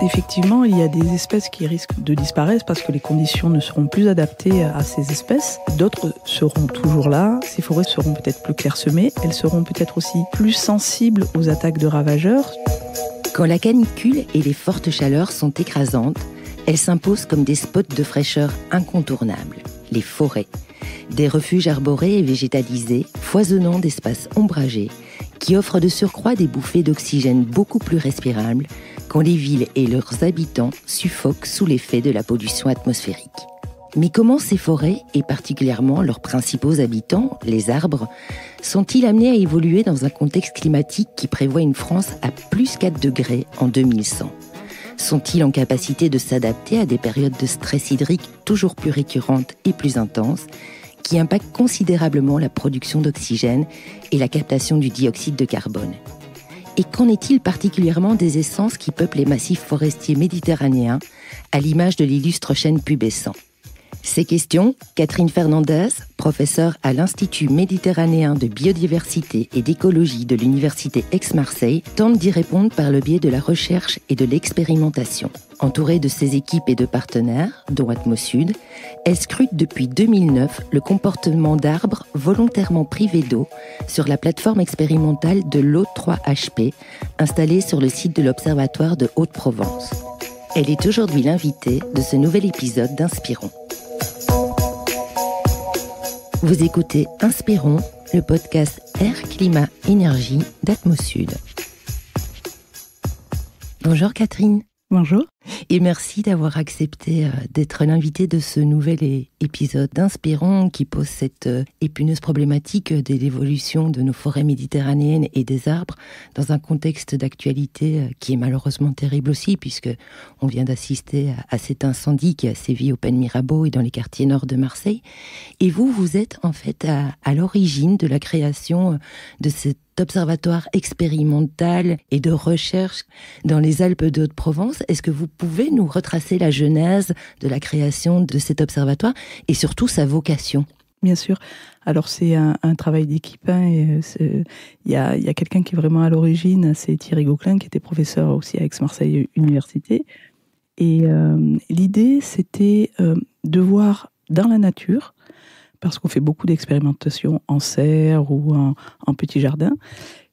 Effectivement, il y a des espèces qui risquent de disparaître parce que les conditions ne seront plus adaptées à ces espèces. D'autres seront toujours là. Ces forêts seront peut-être plus clairsemées. Elles seront peut-être aussi plus sensibles aux attaques de ravageurs. Quand la canicule et les fortes chaleurs sont écrasantes, elles s'imposent comme des spots de fraîcheur incontournables, les forêts. Des refuges arborés et végétalisés, foisonnant d'espaces ombragés, qui offrent de surcroît des bouffées d'oxygène beaucoup plus respirables quand les villes et leurs habitants suffoquent sous l'effet de la pollution atmosphérique. Mais comment ces forêts, et particulièrement leurs principaux habitants, les arbres, sont-ils amenés à évoluer dans un contexte climatique qui prévoit une France à plus 4 degrés en 2100 ? Sont-ils en capacité de s'adapter à des périodes de stress hydrique toujours plus récurrentes et plus intenses, qui impactent considérablement la production d'oxygène et la captation du dioxyde de carbone ? Et qu'en est-il particulièrement des essences qui peuplent les massifs forestiers méditerranéens, à l'image de l'illustre chêne pubescent ? Ces questions, Catherine Fernandez, professeure à l'Institut méditerranéen de biodiversité et d'écologie de l'Université Aix-Marseille, tente d'y répondre par le biais de la recherche et de l'expérimentation. Entourée de ses équipes et de partenaires, dont Atmosud, elle scrute depuis 2009 le comportement d'arbres volontairement privés d'eau sur la plateforme expérimentale de l'O3HP, installée sur le site de l'Observatoire de Haute-Provence. Elle est aujourd'hui l'invitée de ce nouvel épisode d'Inspirons. Vous écoutez Inspirons, le podcast Air, Climat, Énergie d'Atmosud. Bonjour Catherine. Bonjour. Et merci d'avoir accepté d'être l'invitée de ce nouvel épisode d'Inspirons qui pose cette épineuse problématique de l'évolution de nos forêts méditerranéennes et des arbres dans un contexte d'actualité qui est malheureusement terrible aussi, puisque on vient d'assister à cet incendie qui a sévi au Pen Mirabeau et dans les quartiers nord de Marseille. Et vous êtes en fait à l'origine de la création de cet observatoire expérimental et de recherche dans les Alpes de Haute-Provence. Est-ce que vous pouvez nous retracer la genèse de la création de cet observatoire et surtout sa vocation ? Bien sûr. Alors c'est un travail d'équipe. Il y a quelqu'un qui est vraiment à l'origine, c'est Thierry Gauquelin, qui était professeur aussi à Aix-Marseille Université. Et l'idée, c'était de voir dans la nature, parce qu'on fait beaucoup d'expérimentations en serre ou en petit jardin,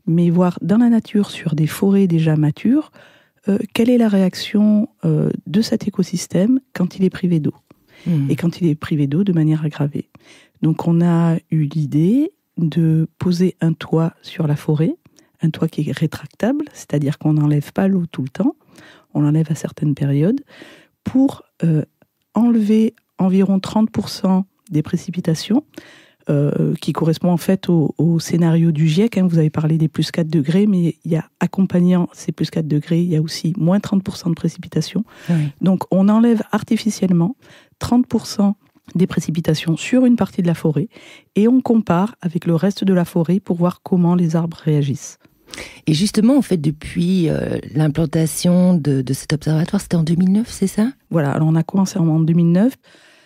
mais voir dans la nature, sur des forêts déjà matures, quelle est la réaction de cet écosystème quand il est privé d'eau, et quand il est privé d'eau de manière aggravée. Donc on a eu l'idée de poser un toit sur la forêt, un toit qui est rétractable, c'est-à-dire qu'on n'enlève pas l'eau tout le temps, on l'enlève à certaines périodes, pour enlever environ 30% des précipitations, qui correspond en fait au scénario du GIEC. Vous avez parlé des plus 4 degrés, mais il y a accompagnant ces plus 4 degrés, il y a aussi moins 30% de précipitations. Oui. Donc on enlève artificiellement 30% des précipitations sur une partie de la forêt et on compare avec le reste de la forêt pour voir comment les arbres réagissent. Et justement, en fait, depuis l'implantation de cet observatoire, c'était en 2009, c'est ça ? Voilà, alors on a commencé en 2009.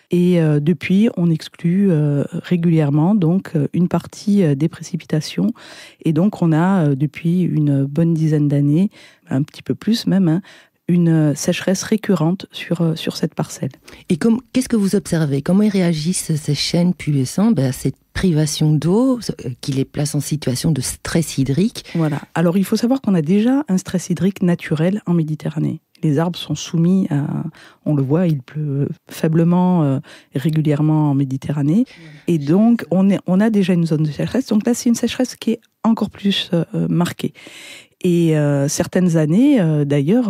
Et depuis, on exclut régulièrement donc une partie des précipitations. Et donc, on a depuis une bonne dizaine d'années, un petit peu plus même, une sécheresse récurrente sur cette parcelle. Et qu'est-ce que vous observez ? Comment ils réagissent ces chênes pubescents à cette privation d'eau qui les place en situation de stress hydrique ? Voilà. Alors, il faut savoir qu'on a déjà un stress hydrique naturel en Méditerranée. Les arbres sont soumis à... On le voit, il pleut faiblement et régulièrement en Méditerranée. Et donc, on a déjà une zone de sécheresse. Donc là, c'est une sécheresse qui est encore plus marquée. Et certaines années, d'ailleurs,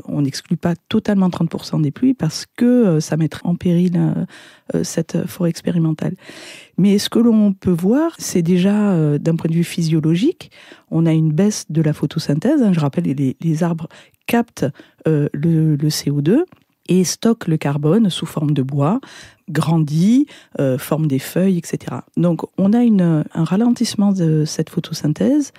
on n'exclut pas totalement 30% des pluies parce que ça mettrait en péril cette forêt expérimentale. Mais ce que l'on peut voir, c'est déjà d'un point de vue physiologique, on a une baisse de la photosynthèse. Je rappelle, les arbres captent le CO2 et stockent le carbone sous forme de bois, grandit, forme des feuilles, etc. Donc on a un ralentissement de cette photosynthèse.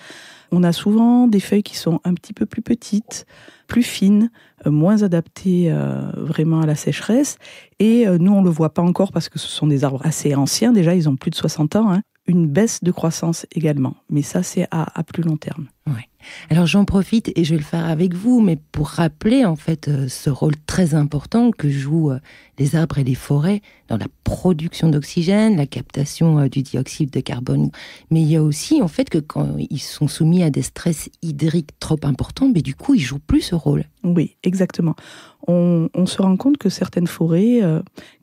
On a souvent des feuilles qui sont un petit peu plus petites, plus fines, moins adaptées vraiment à la sécheresse. Et nous, on ne le voit pas encore parce que ce sont des arbres assez anciens. Déjà, ils ont plus de 60 ans. une baisse de croissance également. Mais ça, c'est à plus long terme. Ouais. Alors j'en profite et je vais le faire avec vous, mais pour rappeler en fait ce rôle très important que jouent les arbres et les forêts dans la production d'oxygène, la captation du dioxyde de carbone. Mais il y a aussi en fait que quand ils sont soumis à des stress hydriques trop importants, mais du coup ils jouent plus ce rôle. Oui, exactement. On se rend compte que certaines forêts,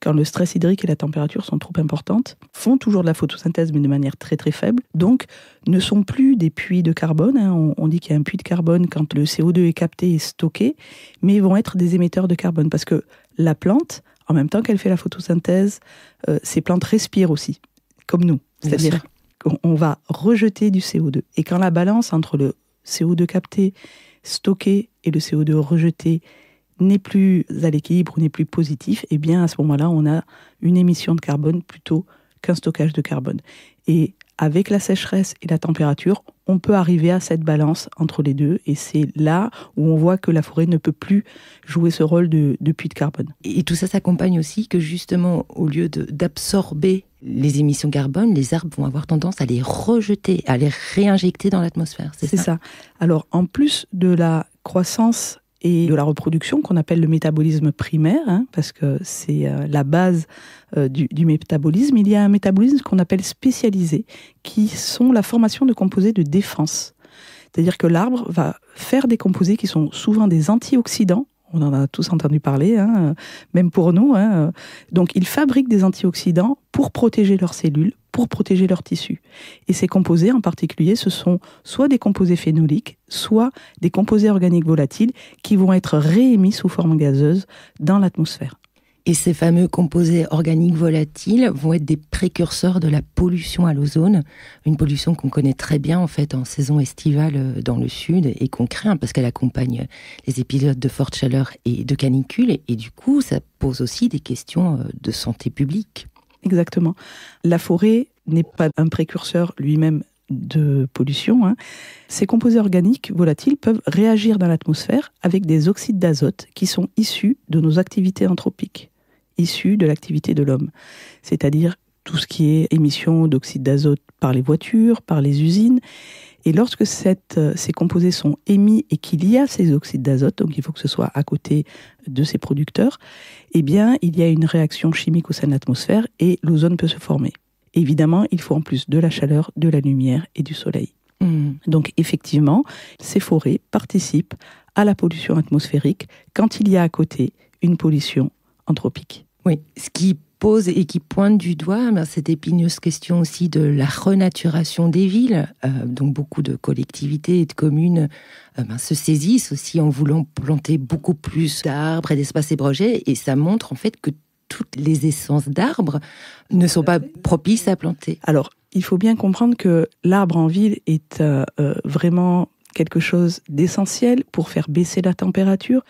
quand le stress hydrique et la température sont trop importantes, font toujours de la photosynthèse, mais de manière très très faible. Donc, ne sont plus des puits de carbone. On dit qu'il y a un puits de carbone quand le CO2 est capté et stocké, mais ils vont être des émetteurs de carbone. Parce que la plante, en même temps qu'elle fait la photosynthèse, ces plantes respirent aussi, comme nous. C'est-à-dire qu'on va rejeter du CO2. Et quand la balance entre le CO2 capté, stocké et le CO2 rejeté n'est plus à l'équilibre ou n'est plus positif, eh bien à ce moment-là, on a une émission de carbone plutôt qu'un stockage de carbone. Et avec la sécheresse et la température, on peut arriver à cette balance entre les deux. Et c'est là où on voit que la forêt ne peut plus jouer ce rôle de puits de carbone. Et tout ça s'accompagne aussi que justement, au lieu d'absorber les émissions carbone, les arbres vont avoir tendance à les rejeter, à les réinjecter dans l'atmosphère. C'est ça. Alors, en plus de la croissance et de la reproduction qu'on appelle le métabolisme primaire, parce que c'est la base du métabolisme, il y a un métabolisme qu'on appelle spécialisé, qui sont la formation de composés de défense. C'est-à-dire que l'arbre va faire des composés qui sont souvent des antioxydants. On en a tous entendu parler, même pour nous. Donc, ils fabriquent des antioxydants pour protéger leurs cellules, pour protéger leurs tissus. Et ces composés, en particulier, ce sont soit des composés phénoliques, soit des composés organiques volatiles qui vont être réémis sous forme gazeuse dans l'atmosphère. Et ces fameux composés organiques volatiles vont être des précurseurs de la pollution à l'ozone, une pollution qu'on connaît très bien en fait en saison estivale dans le sud et qu'on craint parce qu'elle accompagne les épisodes de forte chaleur et de canicule et du coup ça pose aussi des questions de santé publique. Exactement. La forêt n'est pas un précurseur lui-même de pollution. Ces composés organiques volatiles peuvent réagir dans l'atmosphère avec des oxydes d'azote qui sont issus de nos activités anthropiques, issus de l'activité de l'homme. C'est-à-dire tout ce qui est émission d'oxyde d'azote par les voitures, par les usines. Et lorsque ces composés sont émis et qu'il y a ces oxydes d'azote, donc il faut que ce soit à côté de ces producteurs, eh bien, il y a une réaction chimique au sein de l'atmosphère et l'ozone peut se former. Évidemment, il faut en plus de la chaleur, de la lumière et du soleil. Donc effectivement, ces forêts participent à la pollution atmosphérique quand il y a à côté une pollution anthropique. Oui, ce qui pose et qui pointe du doigt cette épineuse question aussi de la renaturation des villes. Donc beaucoup de collectivités et de communes se saisissent aussi en voulant planter beaucoup plus d'arbres et d'espaces hébergés. Et ça montre en fait que toutes les essences d'arbres ne sont pas propices à planter. Alors, il faut bien comprendre que l'arbre en ville est vraiment quelque chose d'essentiel pour faire baisser la température.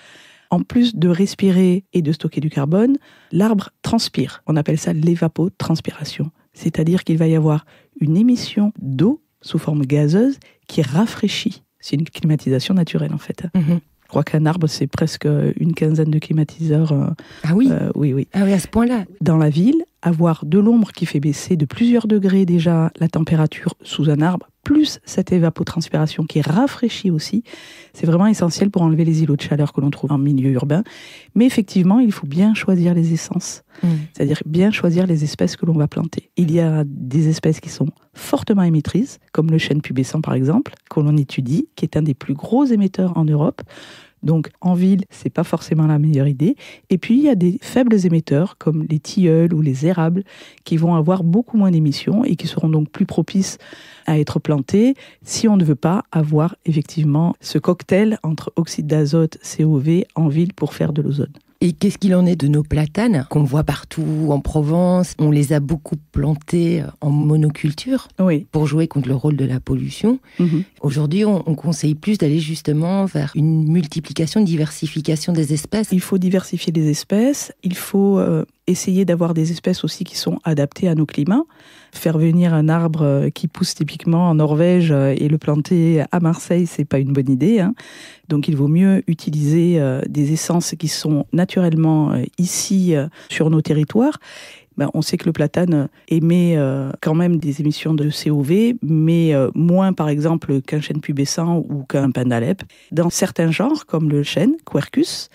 En plus de respirer et de stocker du carbone, l'arbre transpire. On appelle ça l'évapotranspiration. C'est-à-dire qu'il va y avoir une émission d'eau sous forme gazeuse qui rafraîchit. C'est une climatisation naturelle en fait. Je crois qu'un arbre, c'est presque une quinzaine de climatiseurs. Ah oui Oui. Ah oui, à ce point-là. Dans la ville, avoir de l'ombre qui fait baisser de plusieurs degrés déjà la température sous un arbre, plus cette évapotranspiration qui rafraîchit aussi, c'est vraiment essentiel pour enlever les îlots de chaleur que l'on trouve en milieu urbain. Mais effectivement, il faut bien choisir les essences, c'est-à-dire bien choisir les espèces que l'on va planter. Il y a des espèces qui sont fortement émettrices, comme le chêne pubescent par exemple, que l'on étudie, qui est un des plus gros émetteurs en Europe. Donc en ville, c'est pas forcément la meilleure idée. Et puis il y a des faibles émetteurs comme les tilleuls ou les érables qui vont avoir beaucoup moins d'émissions et qui seront donc plus propices à être plantés si on ne veut pas avoir effectivement ce cocktail entre oxyde d'azote, COV en ville pour faire de l'ozone. Et qu'est-ce qu'il en est de nos platanes qu'on voit partout en Provence? On les a beaucoup plantés en monoculture pour jouer contre le rôle de la pollution. Aujourd'hui, on conseille plus d'aller justement vers une multiplication, une diversification des espèces. Il faut diversifier les espèces, il faut essayer d'avoir des espèces aussi qui sont adaptées à nos climats. Faire venir un arbre qui pousse typiquement en Norvège et le planter à Marseille, c'est pas une bonne idée. Donc il vaut mieux utiliser des essences qui sont naturellement ici sur nos territoires. on sait que le platane émet quand même des émissions de COV, mais moins par exemple qu'un chêne pubescent ou qu'un pin d'Alep. Dans certains genres, comme le chêne, Quercus,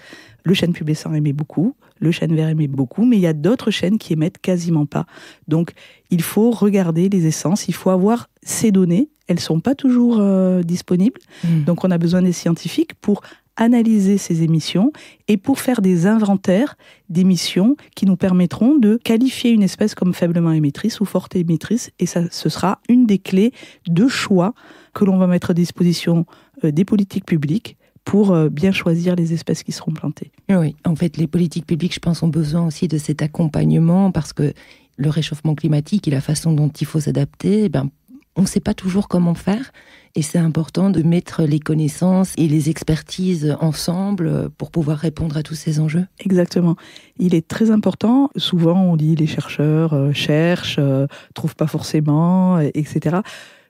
le chêne pubescent émet beaucoup, le chêne vert émet beaucoup, mais il y a d'autres chênes qui émettent quasiment pas. Donc, il faut regarder les essences, il faut avoir ces données. Elles ne sont pas toujours disponibles, donc on a besoin des scientifiques pour analyser ces émissions et pour faire des inventaires d'émissions qui nous permettront de qualifier une espèce comme faiblement émettrice ou forte émettrice. Et ça, ce sera une des clés de choix que l'on va mettre à disposition des politiques publiques pour bien choisir les espèces qui seront plantées. Oui, en fait, les politiques publiques, je pense, ont besoin aussi de cet accompagnement parce que le réchauffement climatique et la façon dont il faut s'adapter, on ne sait pas toujours comment faire. Et c'est important de mettre les connaissances et les expertises ensemble pour pouvoir répondre à tous ces enjeux. Exactement. Il est très important. Souvent, on dit les chercheurs cherchent, trouvent pas forcément, etc.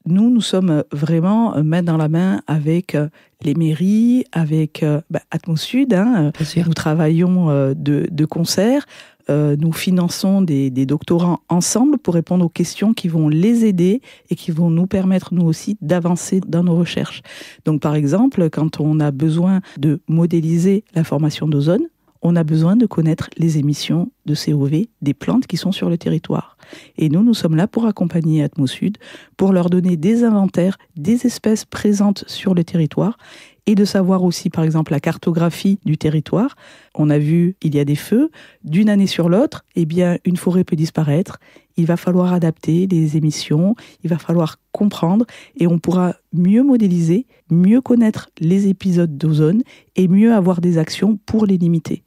Nous sommes vraiment main dans la main avec les mairies, avec Atmosud. Nous travaillons de concert. Nous finançons des doctorants ensemble pour répondre aux questions qui vont les aider et qui vont nous permettre, nous aussi, d'avancer dans nos recherches. Donc, par exemple, quand on a besoin de modéliser la formation d'ozone, on a besoin de connaître les émissions de COV des plantes qui sont sur le territoire. Et nous sommes là pour accompagner Atmosud, pour leur donner des inventaires des espèces présentes sur le territoire et de savoir aussi, par exemple, la cartographie du territoire. On a vu, il y a des feux, d'une année sur l'autre, une forêt peut disparaître. Il va falloir adapter les émissions, il va falloir comprendre et on pourra mieux modéliser, mieux connaître les épisodes d'ozone et mieux avoir des actions pour les limiter.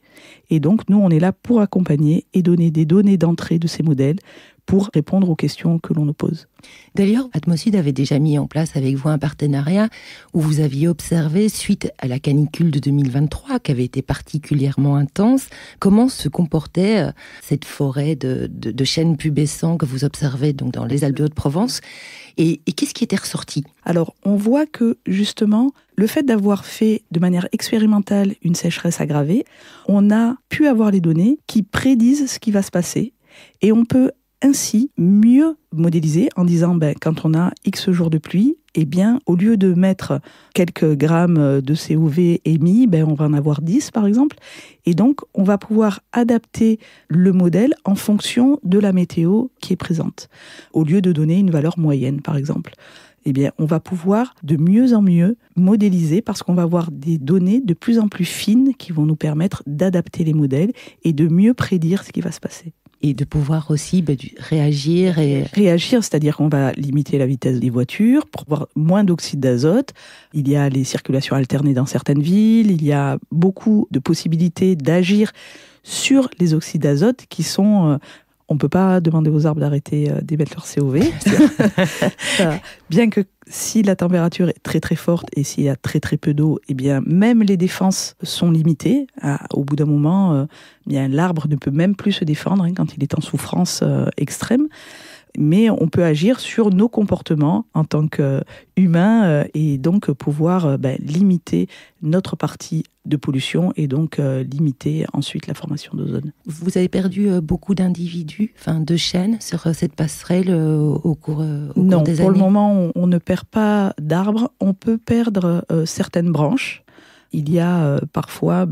Et donc, nous, on est là pour accompagner et donner des données d'entrée de ces modèles pour répondre aux questions que l'on nous pose. D'ailleurs, Atmosud avait déjà mis en place avec vous un partenariat où vous aviez observé, suite à la canicule de 2023, qui avait été particulièrement intense, comment se comportait cette forêt de chênes pubescents que vous observez donc dans les Alpes de Haute-Provence. Et qu'est-ce qui était ressorti ? Alors, on voit que, justement, le fait d'avoir fait de manière expérimentale une sécheresse aggravée, on a pu avoir les données qui prédisent ce qui va se passer. Et on peut ainsi mieux modéliser en disant quand on a X jours de pluie, au lieu de mettre quelques grammes de COV émis, on va en avoir 10 par exemple. Et donc, on va pouvoir adapter le modèle en fonction de la météo qui est présente. Au lieu de donner une valeur moyenne par exemple. On va pouvoir de mieux en mieux modéliser parce qu'on va avoir des données de plus en plus fines qui vont nous permettre d'adapter les modèles et de mieux prédire ce qui va se passer. Et de pouvoir aussi réagir. Réagir, c'est-à-dire qu'on va limiter la vitesse des voitures pour avoir moins d'oxyde d'azote. Il y a les circulations alternées dans certaines villes. Il y a beaucoup de possibilités d'agir sur les oxydes d'azote qui sont... on ne peut pas demander aux arbres d'arrêter d'émettre leur COV. Bien que si la température est très très forte et s'il y a très très peu d'eau, même les défenses sont limitées. Au bout d'un moment, l'arbre ne peut même plus se défendre quand il est en souffrance extrême. Mais on peut agir sur nos comportements en tant qu'humains et donc pouvoir limiter notre partie de pollution et donc limiter ensuite la formation d'ozone. Vous avez perdu beaucoup d'individus, de chênes sur cette passerelle au cours des années ? Non, pour le moment, on ne perd pas d'arbres. On peut perdre certaines branches. Il y a parfois,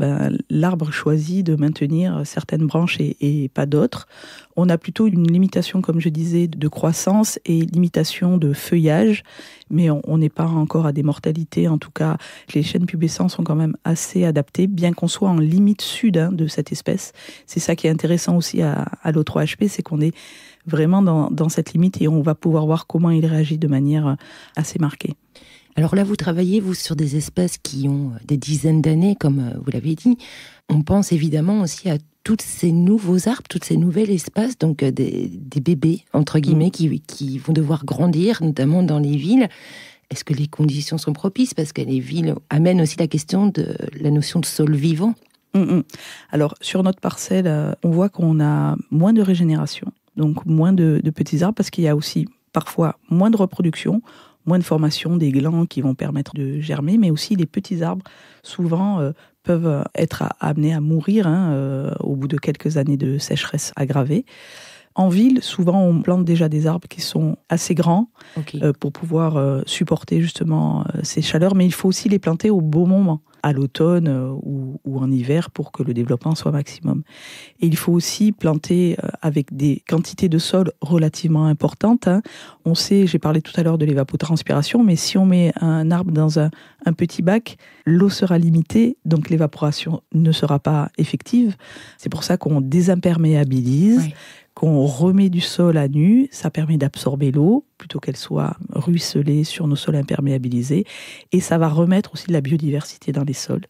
l'arbre choisit de maintenir certaines branches et pas d'autres. On a plutôt une limitation, comme je disais, de croissance et limitation de feuillage, mais on n'est pas encore à des mortalités. En tout cas, les chênes pubescents sont quand même assez adaptés, bien qu'on soit en limite sud de cette espèce. C'est ça qui est intéressant aussi à l'O3HP, c'est qu'on est vraiment dans cette limite et on va pouvoir voir comment il réagit de manière assez marquée. Alors là, vous travaillez, sur des espèces qui ont des dizaines d'années, comme vous l'avez dit. On pense évidemment aussi à tous ces nouveaux arbres, toutes ces nouvelles espèces, donc des bébés, entre guillemets, qui vont devoir grandir, notamment dans les villes. Est-ce que les conditions sont propices ? Parce que les villes amènent aussi la question de la notion de sol vivant. Alors, sur notre parcelle, on voit qu'on a moins de régénération, donc moins de petits arbres, parce qu'il y a aussi parfois moins de reproduction, moins de formation des glands qui vont permettre de germer, mais aussi les petits arbres, souvent, peuvent être amenés à mourir au bout de quelques années de sécheresse aggravée. En ville, souvent, on plante déjà des arbres qui sont assez grands pour pouvoir supporter justement ces chaleurs, mais il faut aussi les planter au bon moment, à l'automne ou en hiver, pour que le développement soit maximum. Et il faut aussi planter avec des quantités de sol relativement importantes. On sait, j'ai parlé tout à l'heure de l'évapotranspiration, mais si on met un arbre dans un petit bac, l'eau sera limitée, donc l'évaporation ne sera pas effective. C'est pour ça qu'on désimperméabilise, qu'on remet du sol à nu, ça permet d'absorber l'eau plutôt qu'elle soit ruisselée sur nos sols imperméabilisés, et ça va remettre aussi de la biodiversité dans les sols.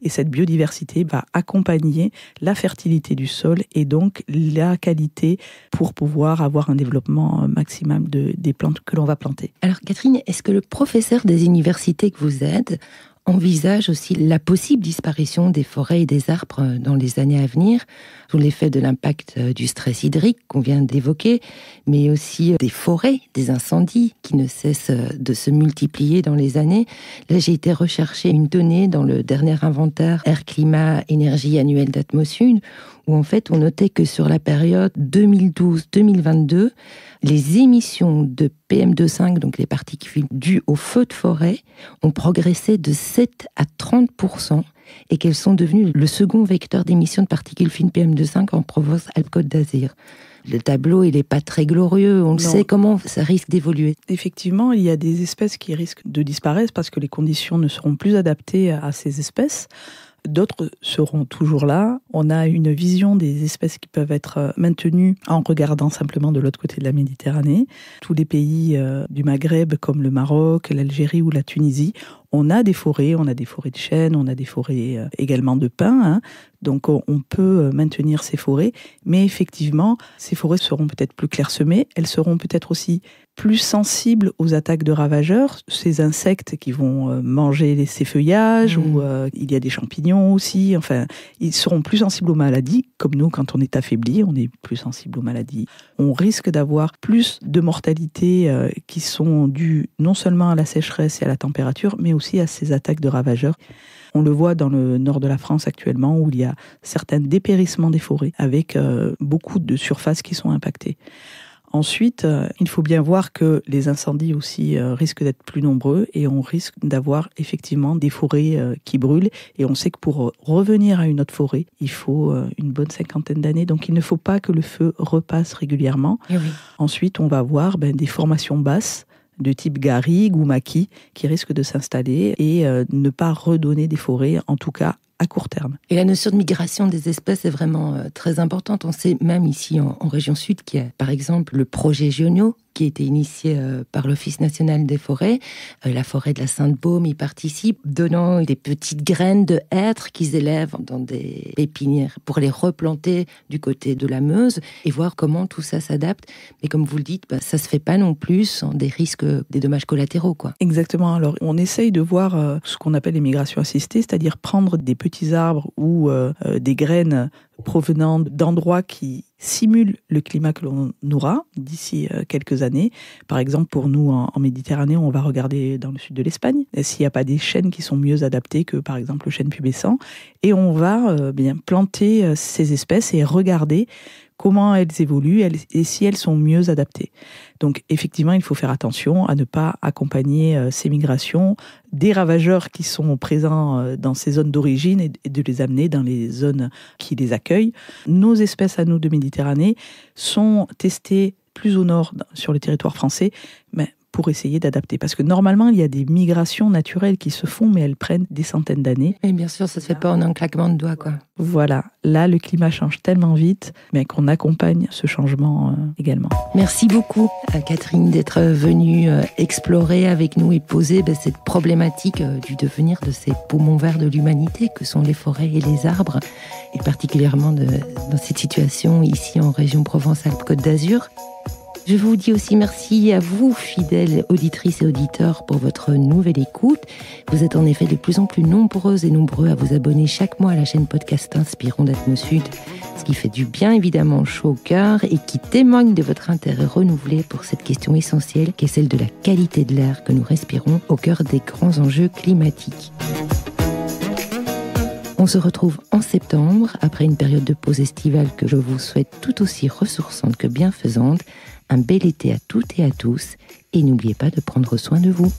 Et cette biodiversité va accompagner la fertilité du sol et donc la qualité pour pouvoir avoir un développement maximal des plantes que l'on va planter. Alors Catherine, est-ce que le professeur des universités que vous êtes envisage aussi la possible disparition des forêts et des arbres dans les années à venir, sous l'effet de l'impact du stress hydrique qu'on vient d'évoquer, mais aussi des forêts, des incendies qui ne cessent de se multiplier dans les années. Là, j'ai été rechercher une donnée dans le dernier inventaire Air, Climat, Énergie annuel d'Atmosud, où en fait on notait que sur la période 2012-2022, les émissions de PM2,5, donc les particules dues au feu de forêt, ont progressé de 7 à 30%, et qu'elles sont devenues le second vecteur d'émissions de particules fines PM2,5 en Provence-Alpes-Côte d'Azur. Le tableau, il n'est pas très glorieux. On sait comment ça risque d'évoluer. Effectivement, il y a des espèces qui risquent de disparaître parce que les conditions ne seront plus adaptées à ces espèces. D'autres seront toujours là. On a une vision des espèces qui peuvent être maintenues en regardant simplement de l'autre côté de la Méditerranée. Tous les pays du Maghreb, comme le Maroc, l'Algérie ou la Tunisie, on a des forêts de chênes, on a des forêts également de pins. Donc on peut maintenir ces forêts. Mais effectivement, ces forêts seront peut-être plus clairsemées. Elles seront peut-être aussi plus sensibles aux attaques de ravageurs, ces insectes qui vont manger ces feuillages, ou il y a des champignons aussi. Enfin, ils seront plus sensibles aux maladies, comme nous, quand on est affaibli, on est plus sensible aux maladies. On risque d'avoir plus de mortalité qui sont dues non seulement à la sécheresse et à la température, mais aussi à ces attaques de ravageurs. On le voit dans le nord de la France actuellement, où il y a certains dépérissements des forêts, avec beaucoup de surfaces qui sont impactées. Ensuite, il faut bien voir que les incendies aussi risquent d'être plus nombreux, et on risque d'avoir effectivement des forêts qui brûlent. Et on sait que pour revenir à une autre forêt, il faut une bonne 50aine d'années. Donc il ne faut pas que le feu repasse régulièrement. Oui. Ensuite, on va avoir des formations basses de type garrigue ou maquis qui risquent de s'installer et ne pas redonner des forêts, en tout cas à court terme. Et la notion de migration des espèces est vraiment très importante. On sait même ici en région sud qu'il y a par exemple le projet Giono qui a été initié par l'Office national des forêts. La forêt de la Sainte-Baume y participe, donnant des petites graines de hêtres qu'ils élèvent dans des pépinières pour les replanter du côté de la Meuse et voir comment tout ça s'adapte. Mais comme vous le dites, ça se fait pas non plus sans des risques, des dommages collatéraux, quoi. Exactement. Alors, on essaye de voir ce qu'on appelle les migrations assistées, c'est-à-dire prendre des petits arbres ou des graines provenant d'endroits qui simulent le climat que l'on aura d'ici quelques années. Par exemple, pour nous, en Méditerranée, on va regarder dans le sud de l'Espagne s'il n'y a pas des chênes qui sont mieux adaptés que, par exemple, le chêne pubescent. Et on va bien planter ces espèces et regarder comment elles évoluent et si elles sont mieux adaptées. Donc effectivement, il faut faire attention à ne pas accompagner ces migrations des ravageurs qui sont présents dans ces zones d'origine et de les amener dans les zones qui les accueillent. Nos espèces à nous de Méditerranée sont testées plus au nord sur le territoire français, mais pour essayer d'adapter. Parce que normalement, il y a des migrations naturelles qui se font, mais elles prennent des centaines d'années. Et bien sûr, ça ne se fait pas en un claquement de doigts, quoi. Voilà. Là, le climat change tellement vite, mais qu'on accompagne ce changement également. Merci beaucoup à Catherine d'être venue explorer avec nous et poser cette problématique du devenir de ces poumons verts de l'humanité que sont les forêts et les arbres, et particulièrement dans cette situation ici en région Provence-Alpes-Côte d'Azur. Je vous dis aussi merci à vous, fidèles auditrices et auditeurs, pour votre nouvelle écoute. Vous êtes en effet de plus en plus nombreuses et nombreux à vous abonner chaque mois à la chaîne podcast Inspirons d'Atmosud, ce qui fait du bien évidemment chaud au cœur et qui témoigne de votre intérêt renouvelé pour cette question essentielle qui est celle de la qualité de l'air que nous respirons au cœur des grands enjeux climatiques. On se retrouve en septembre, après une période de pause estivale que je vous souhaite tout aussi ressourçante que bienfaisante. Un bel été à toutes et à tous, et n'oubliez pas de prendre soin de vous.